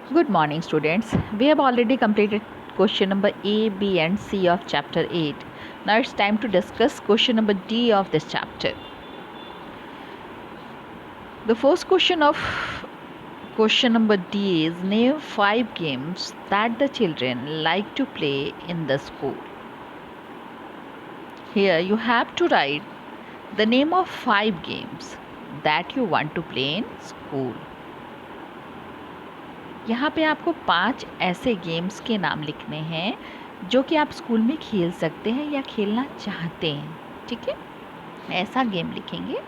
Good morning, students. We have already completed question number A, B, and C of chapter 8. Now it's time to discuss question number D of this chapter. The first question of question number D is name 5 games that the children like to play in the school. Here you have to write the name of 5 games that you want to play in school. यहाँ पे आपको 5 ऐसे games के नाम लिखने हैं जो कि आप स्कूल में खेल सकते हैं या खेलना चाहते हैं। ठीक है, ऐसा गेम लिखेंगे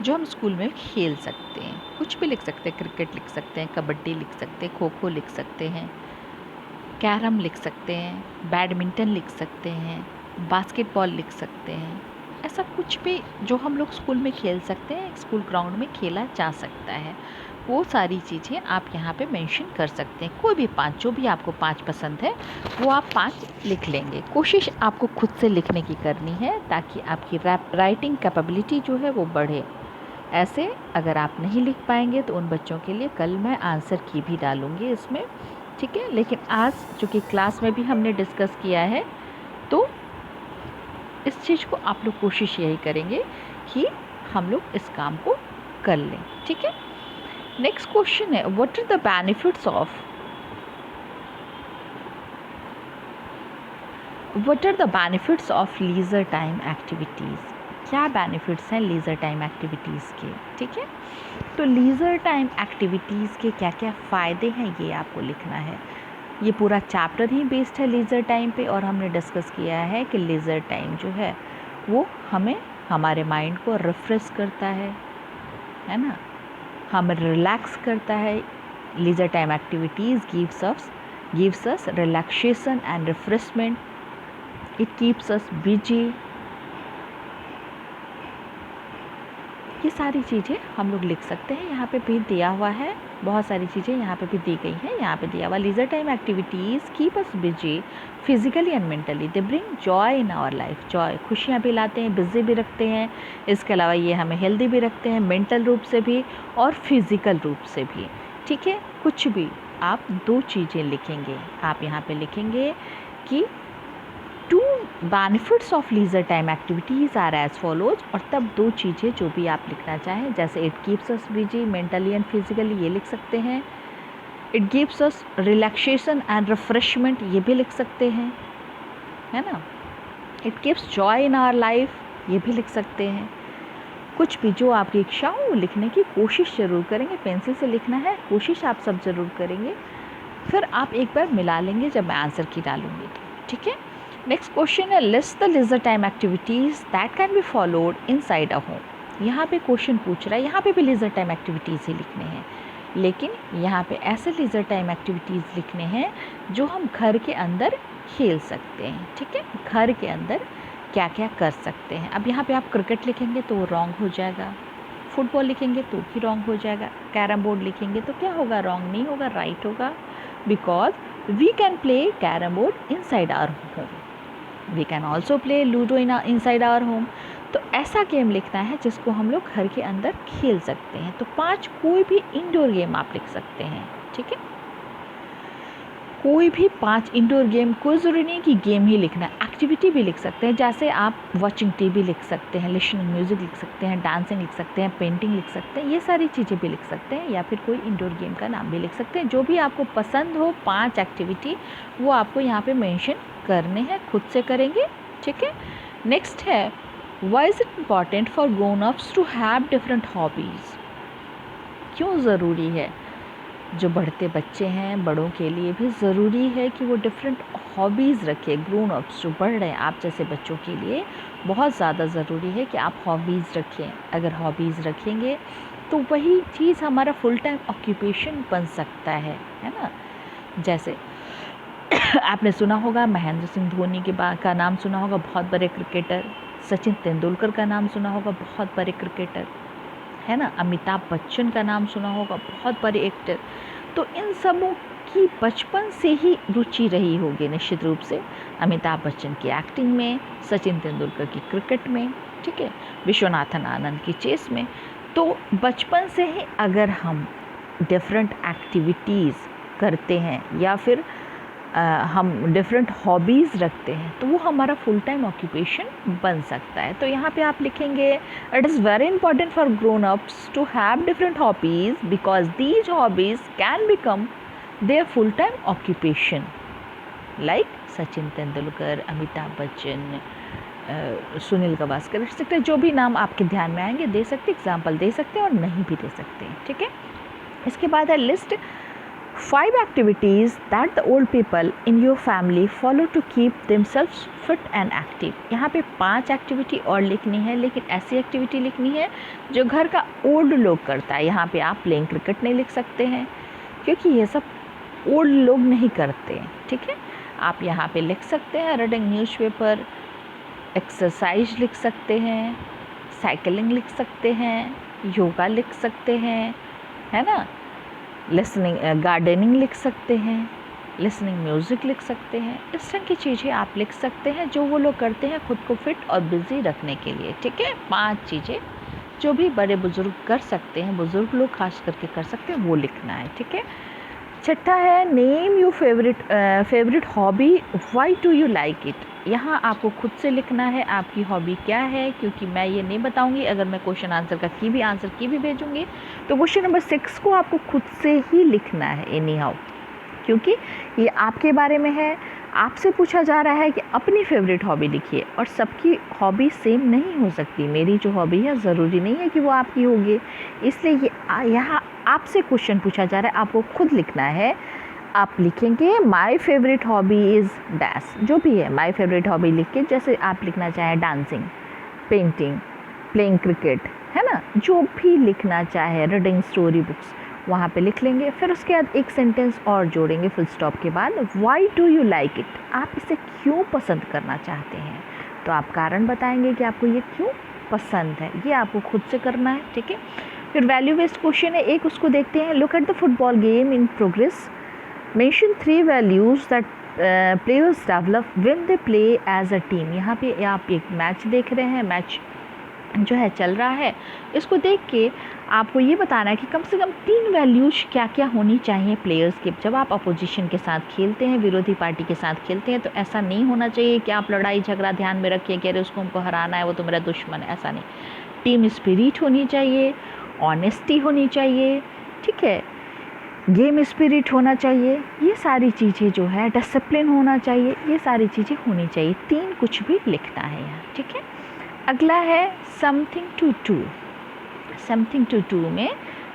जो हम स्कूल में खेल सकते हैं। कुछ भी लिख सकते हैं, क्रिकेट लिख सकते हैं, कबड्डी लिख सकते हैं, खो खो लिख सकते हैं, कैरम लिख सकते हैं, बैडमिंटन लिख सकते हैं, बास्केटबॉल लिख सकते हैं। ऐसा कुछ भी जो हम लोग स्कूल में खेल सकते हैं, स्कूल ग्राउंड में खेला जा सकता है, वो सारी चीज़ें आप यहाँ पे मेंशन कर सकते हैं। कोई भी 5, जो भी आपको 5 पसंद है वो आप 5 लिख लेंगे। कोशिश आपको खुद से लिखने की करनी है ताकि आपकी राइटिंग कैपेबिलिटी जो है वो बढ़े। ऐसे अगर आप नहीं लिख पाएंगे तो उन बच्चों के लिए कल मैं आंसर की भी डालूँगी इसमें। ठीक है, लेकिन आज चूँकि क्लास में भी हमने डिस्कस किया है तो इस चीज़ को आप लोग कोशिश यही करेंगे कि हम लोग इस काम को कर लें। ठीक है, नेक्स्ट क्वेश्चन है what are the benefits of leisure time activities. क्या बेनिफिट्स हैं लीजर टाइम एक्टिविटीज़ के। ठीक है, तो लीजर टाइम एक्टिविटीज़ के क्या क्या फ़ायदे हैं ये आपको लिखना है। ये पूरा चैप्टर ही बेस्ड है लीजर टाइम पे और हमने डिस्कस किया है कि लीजर टाइम जो है वो हमें हमारे माइंड को रिफ्रेश करता है ना, हमें रिलैक्स करता है। Leisure time activities gives us relaxation and refreshment. It keeps us busy. ये सारी चीज़ें हम लोग लिख सकते हैं। यहाँ पे भी दिया हुआ है, बहुत सारी चीज़ें यहाँ पे भी दी गई हैं। यहाँ पे दिया हुआ leisure time activities keep us busy physically and mentally. They bring joy in our life. Joy, खुशियाँ भी लाते हैं, बिजी भी रखते हैं। इसके अलावा ये हमें हेल्दी भी रखते हैं, मेंटल रूप से भी और फिज़िकल रूप से भी। ठीक है, कुछ भी आप 2 चीज़ें लिखेंगे। आप यहाँ पे लिखेंगे कि 2 benefits of leisure time activities are as follows, और तब 2 चीज़ें जो भी आप लिखना चाहें, जैसे it keeps us busy mentally and physically, ये लिख सकते हैं। It gives us relaxation and refreshment, ये भी लिख सकते हैं, है ना। It gives joy in our life, ये भी लिख सकते हैं। कुछ भी जो आपकी इच्छा हो लिखने की कोशिश ज़रूर करेंगे। पेंसिल से लिखना है, कोशिश आप सब ज़रूर करेंगे। फिर आप एक बार मिला लेंगे जब मैं आंसर की डालूंगी। ठीक है, नेक्स्ट क्वेश्चन है list the leisure time activities that can be followed inside a home. यहाँ पे क्वेश्चन पूछ रहा है, यहाँ पे भी लीजर टाइम एक्टिविटीज़ ही लिखने हैं, लेकिन यहाँ पे ऐसे लीजर टाइम एक्टिविटीज़ लिखने हैं जो हम घर के अंदर खेल सकते हैं। ठीक है, घर के अंदर क्या क्या कर सकते हैं। अब यहाँ पे आप क्रिकेट लिखेंगे तो वो रॉन्ग हो जाएगा, फुटबॉल लिखेंगे तो भी रॉन्ग हो जाएगा, कैरम बोर्ड लिखेंगे तो क्या होगा, रॉन्ग नहीं होगा, राइट होगा। Because we can play carrom board inside our home, we can also play ludo inside our home. तो ऐसा गेम लिखना है जिसको हम लोग घर के अंदर खेल सकते हैं। तो 5 कोई भी इंडोर गेम आप लिख सकते हैं। ठीक है, कोई भी 5 इंडोर गेम, कोई ज़रूरी नहीं कि गेम ही लिखना है, एक्टिविटी भी लिख सकते हैं। जैसे आप वॉचिंग टीवी लिख सकते हैं, लिसनिंग म्यूज़िक लिख सकते हैं, डांसिंग लिख सकते हैं, पेंटिंग लिख सकते हैं, ये सारी चीज़ें भी लिख सकते हैं, या फिर कोई इंडोर गेम का नाम भी लिख सकते हैं। जो भी आपको पसंद हो 5 एक्टिविटी वो आपको यहाँ पे मेंशन करने हैं, खुद से करेंगे। ठीक है, नेक्स्ट है why is it important for grown ups to have different hobbies. क्यों ज़रूरी है, जो बढ़ते बच्चे हैं बड़ों के लिए भी ज़रूरी है कि वो डिफरेंट हॉबीज़ रखें। ग्रोन अप्स जो बढ़ रहे हैं आप जैसे बच्चों के लिए बहुत ज़्यादा ज़रूरी है कि आप हॉबीज़ रखें। अगर हॉबीज़ रखेंगे तो वही चीज़ हमारा फुल टाइम ऑक्यूपेशन बन सकता है ना। जैसे आपने सुना होगा महेंद्र सिंह धोनी का नाम सुना होगा, बहुत बड़े क्रिकेटर। सचिन तेंदुलकर का नाम सुना होगा, बहुत बड़े क्रिकेटर, है ना। अमिताभ बच्चन का नाम सुना होगा, बहुत बड़े एक्टर। तो इन सबों की बचपन से ही रुचि रही होगी निश्चित रूप से। अमिताभ बच्चन की एक्टिंग में, सचिन तेंदुलकर की क्रिकेट में, ठीक है, विश्वनाथन आनंद की चेस में। तो बचपन से ही अगर हम डिफरेंट एक्टिविटीज़ करते हैं या फिर हम डिफरेंट हॉबीज़ रखते हैं तो वो हमारा फुल टाइम ऑक्यूपेशन बन सकता है। तो यहाँ पे आप लिखेंगे it is very important for grown ups to have different hobbies because these hobbies can become their full time occupation like Sachin Tendulkar, Amitabh Bachchan, Sunil Gavaskar, etcetera जो भी नाम आपके ध्यान में आएंगे दे सकते, एग्जाम्पल दे सकते हैं और नहीं भी दे सकते हैं। ठीक है, इसके बाद है list 5 activities that the old people in your family follow to keep themselves fit and active। यहाँ पे 5 एक्टिविटी और लिखनी है, लेकिन ऐसी एक्टिविटी लिखनी है जो घर का ओल्ड लोग करता है। यहाँ पे आप प्लेइंग क्रिकेट नहीं लिख सकते हैं क्योंकि ये सब ओल्ड लोग नहीं करते हैं। ठीक है, आप यहाँ पे लिख सकते हैं रीडिंग न्यूज़पेपर, एक्सरसाइज लिख सकते हैं, साइकिलिंग लिख सकते हैं, योगा लिख सकते हैं, है ना, लिसनिंग गार्डनिंग लिख सकते हैं, लिसनिंग म्यूज़िक लिख सकते हैं। इस तरह की चीज़ें आप लिख सकते हैं जो वो लोग करते हैं खुद को फिट और बिज़ी रखने के लिए। ठीक है, 5 चीज़ें जो भी बड़े बुज़ुर्ग कर सकते हैं, बुज़ुर्ग लोग खास करके कर सकते हैं, वो लिखना है। ठीक है, छठा है name your favourite hobby, why do you like it. यहाँ आपको खुद से लिखना है आपकी हॉबी क्या है, क्योंकि मैं ये नहीं बताऊंगी। अगर मैं क्वेश्चन आंसर का आंसर की भी भेजूंगी तो क्वेश्चन नंबर 6 को आपको खुद से ही लिखना है एनी हाउ, क्योंकि ये आपके बारे में है। आपसे पूछा जा रहा है कि अपनी फेवरेट हॉबी लिखिए, और सबकी हॉबी सेम नहीं हो सकती। मेरी जो हॉबी है ज़रूरी नहीं है कि वो आपकी होगी, इसलिए ये यहाँ आपसे क्वेश्चन पूछा जा रहा है, आपको खुद लिखना है। आप लिखेंगे my favourite hobby is dash, जो भी है माय फेवरेट हॉबी लिख के, जैसे आप लिखना चाहें डांसिंग, पेंटिंग, प्लेइंग क्रिकेट, है ना, जो भी लिखना चाहे, रीडिंग स्टोरी बुक्स, वहाँ पे लिख लेंगे। फिर उसके बाद एक सेंटेंस और जोड़ेंगे फुल स्टॉप के बाद, why do you like it, आप इसे क्यों पसंद करना चाहते हैं। तो आप कारण बताएंगे कि आपको ये क्यों पसंद है, ये आपको खुद से करना है। ठीक है, फिर वैल्यू बेस्ड क्वेश्चन है एक, उसको देखते हैं। Look at the football game in progress, mention 3 values that players develop when they play as a team. यहाँ पे आप एक मैच देख रहे हैं, मैच जो है चल रहा है, इसको देख के आपको ये बताना है कि कम से कम 3 वैल्यूज क्या क्या होनी चाहिए प्लेयर्स के। जब आप अपोजिशन के साथ खेलते हैं, विरोधी पार्टी के साथ खेलते हैं, तो ऐसा नहीं होना चाहिए कि आप लड़ाई झगड़ा ध्यान में रखिए कि अरे उसको हमको हराना है, वो तो मेरा दुश्मन है, ऐसा नहीं। टीम स्पिरिट होनी चाहिए, ऑनेस्टी होनी चाहिए, ठीक है, गेम स्पिरिट होना चाहिए, ये सारी चीज़ें जो है, डिसिप्लिन होना चाहिए, ये सारी चीज़ें होनी चाहिए। 3 कुछ भी लिखना है यहाँ। ठीक है, अगला है something to do. Something to do में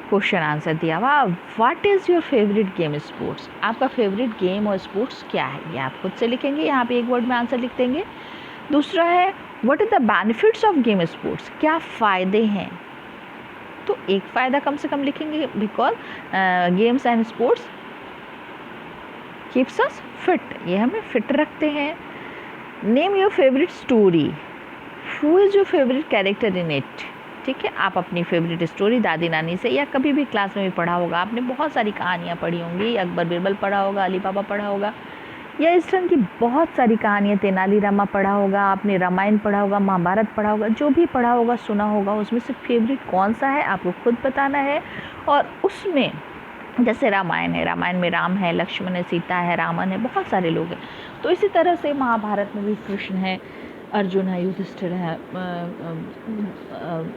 क्वेश्चन आंसर दिया हुआ, what is your favourite game sports, आपका फेवरेट गेम और स्पोर्ट्स क्या है, ये आप खुद से लिखेंगे। यहाँ पे एक वर्ड में आंसर लिख देंगे। दूसरा है what is the benefits of game sports, क्या फ़ायदे हैं, तो एक फ़ायदा कम से कम लिखेंगे, because games and sports keeps us fit, ये हमें फिट रखते हैं। Name your favourite story, who is your favourite character in it. ठीक है, आप अपनी फेवरेट स्टोरी दादी नानी से, या कभी भी क्लास में भी पढ़ा होगा आपने, बहुत सारी कहानियाँ पढ़ी होंगी, अकबर बिरबल पढ़ा होगा, अली बाबा पढ़ा होगा, या इस तरह की बहुत सारी कहानियाँ, तेनालीरामा पढ़ा होगा आपने, रामायण पढ़ा होगा, महाभारत पढ़ा होगा, जो भी पढ़ा होगा, सुना होगा, उसमें से फेवरेट कौन सा है आपको खुद बताना है। और उसमें जैसे रामायण है, रामायण में राम है, लक्ष्मण है, सीता है, रावण है, बहुत सारे लोग हैं। तो इसी तरह से महाभारत में भी कृष्ण है, अर्जुन है, युधिष्ठिर है,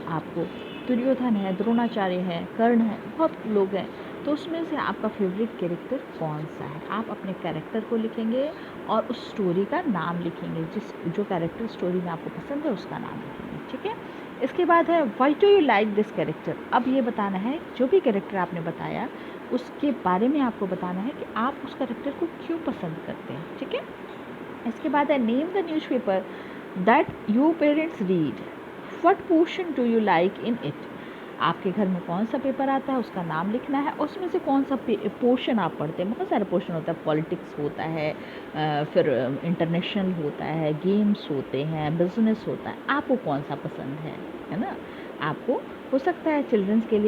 आपको दुर्योधन है, द्रोणाचार्य है, कर्ण है, बहुत लोग हैं। तो उसमें से आपका फेवरेट कैरेक्टर कौन सा है, आप अपने कैरेक्टर को लिखेंगे और उस स्टोरी का नाम लिखेंगे, जो कैरेक्टर स्टोरी में आपको पसंद है उसका नाम लिखेंगे। ठीक है, इसके बाद है why do you like this character. अब ये बताना है जो भी कैरेक्टर आपने बताया उसके बारे में आपको बताना है कि आप उस कैरेक्टर को क्यों पसंद करते हैं। ठीक है, इसके बाद है name the newspaper that your parents read, what portion do you like in it. आपके घर में कौन सा पेपर आता है उसका नाम लिखना है, उसमें से कौन सा पोर्शन आप पढ़ते हैं। बहुत सारे पोर्शन होता है, पॉलिटिक्स होता है, फिर इंटरनेशनल होता है, गेम्स होते हैं, बिजनेस होता है, आपको कौन सा पसंद है ना। आपको हो सकता है चिल्ड्रन के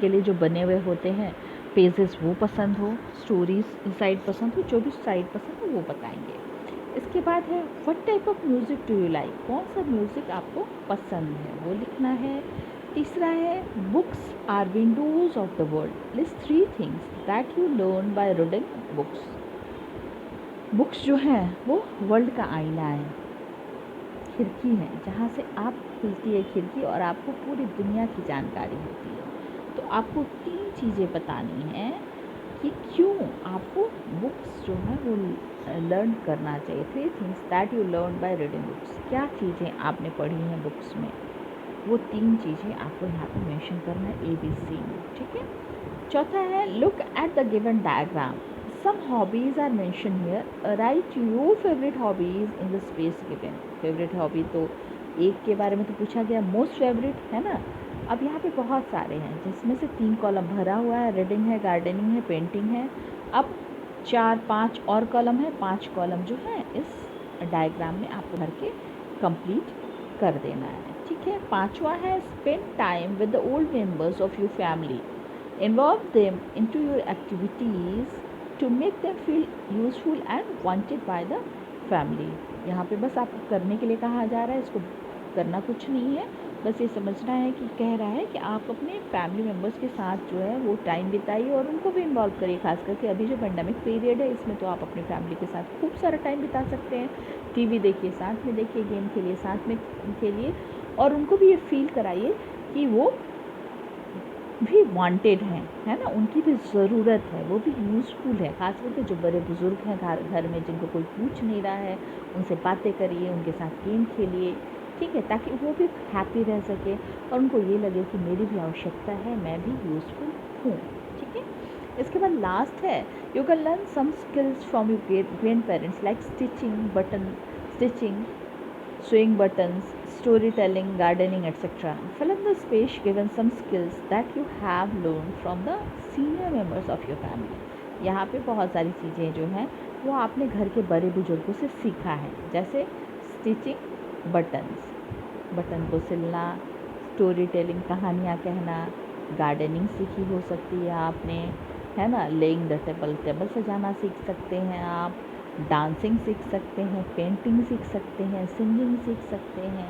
लिए जो बने हुए होते हैं पेजेस वो पसंद हो, स्टोरीज साइड पसंद हो, जो भी साइड पसंद हो वो बताएंगे। इसके बाद है what type of music do you like, कौन सा म्यूज़िक आपको पसंद है वो लिखना है। तीसरा है books are windows of the world. List 3 things that you learn by reading books. Books जो हैं वो वर्ल्ड का आईना है, खिड़की है जहाँ से आप खुलती है खिड़की और आपको पूरी दुनिया की जानकारी होती है। तो आपको 3 चीज़ें बतानी हैं कि क्यों आपको बुक्स जो है वो लर्न करना चाहिए। 3 things that you learn by reading books. क्या चीज़ें आपने पढ़ी हैं बुक्स में, वो 3 चीज़ें आपको यहाँ पे मेंशन करना है ABC में, ठीक है। चौथा है look at the given diagram. Some hobbies are mention here, write your favourite hobbies in the space given. Favourite hobby तो एक के बारे में तो पूछा गया, मोस्ट फेवरेट है ना। अब यहाँ पे बहुत सारे हैं जिसमें से 3 कॉलम भरा हुआ है, रीडिंग है, गार्डनिंग है, पेंटिंग है। अब 4-5 और कॉलम है, 5 कॉलम जो है इस डायग्राम में आपको भर के कंप्लीट कर देना है, ठीक है। पांचवा है spend time with the old members of your family, involve them into your activities to make them feel useful and wanted by the family. यहाँ पे बस आपको करने के लिए कहा जा रहा है, इसको करना कुछ नहीं है, बस ये समझना है कि कह रहा है कि आप अपने फैमिली मेम्बर्स के साथ जो है वो टाइम बिताइए और उनको भी इन्वॉल्व करिए। खास करके अभी जो पेंडेमिक पीरियड है इसमें तो आप अपनी फैमिली के साथ खूब सारा टाइम बिता सकते हैं। टीवी देखिए साथ में, देखिए गेम खेलिए साथ में खेलिए, और उनको भी ये फील कराइए कि वो भी वांटेड हैं, है ना, उनकी भी ज़रूरत है, वो भी यूज़फुल है। खास करके जो बड़े बुज़ुर्ग हैं घर में जिनको कोई पूछ नहीं रहा है, उनसे बातें करिए, उनके साथ गेम खेलिए, ठीक है, ताकि वो भी हैप्पी रह सके और उनको ये लगे कि मेरी भी आवश्यकता है, मैं भी यूज़फुल हूँ, ठीक है। इसके बाद लास्ट है you can learn some skills from your grand parents like stitching, sewing buttons, storytelling, gardening, etc. Fill in the space given some skills that you have learned from the senior members of your family. यहाँ पे बहुत सारी चीज़ें जो हैं वो आपने घर के बड़े बुजुर्गों से सीखा है, जैसे स्टिचिंग, बटन को सिलना, स्टोरी टेलिंग, कहानियाँ कहना, गार्डनिंग सीखी हो सकती है आपने, है ना, लेइंग द टेबल सजाना सीख सकते हैं आप, डांसिंग सीख सकते हैं, पेंटिंग सीख सकते हैं, सिंगिंग सीख सकते हैं।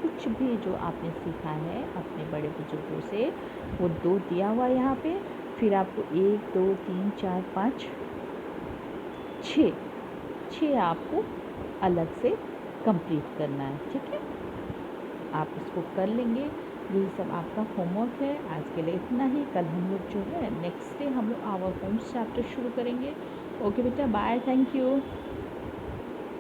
कुछ भी जो आपने सीखा है अपने बड़े बुजुर्गों से वो 2 दिया हुआ यहाँ पे, फिर आपको 1 2 3 4 5 6 आपको अलग से कंप्लीट करना है, ठीक है। आप इसको कर लेंगे। यही सब आपका होमवर्क है। आज के लिए इतना ही। कल हम लोग जो है नेक्स्ट डे हम लोग आवर होम चैप्टर शुरू करेंगे। ओके बेटा, बाय, थैंक यू।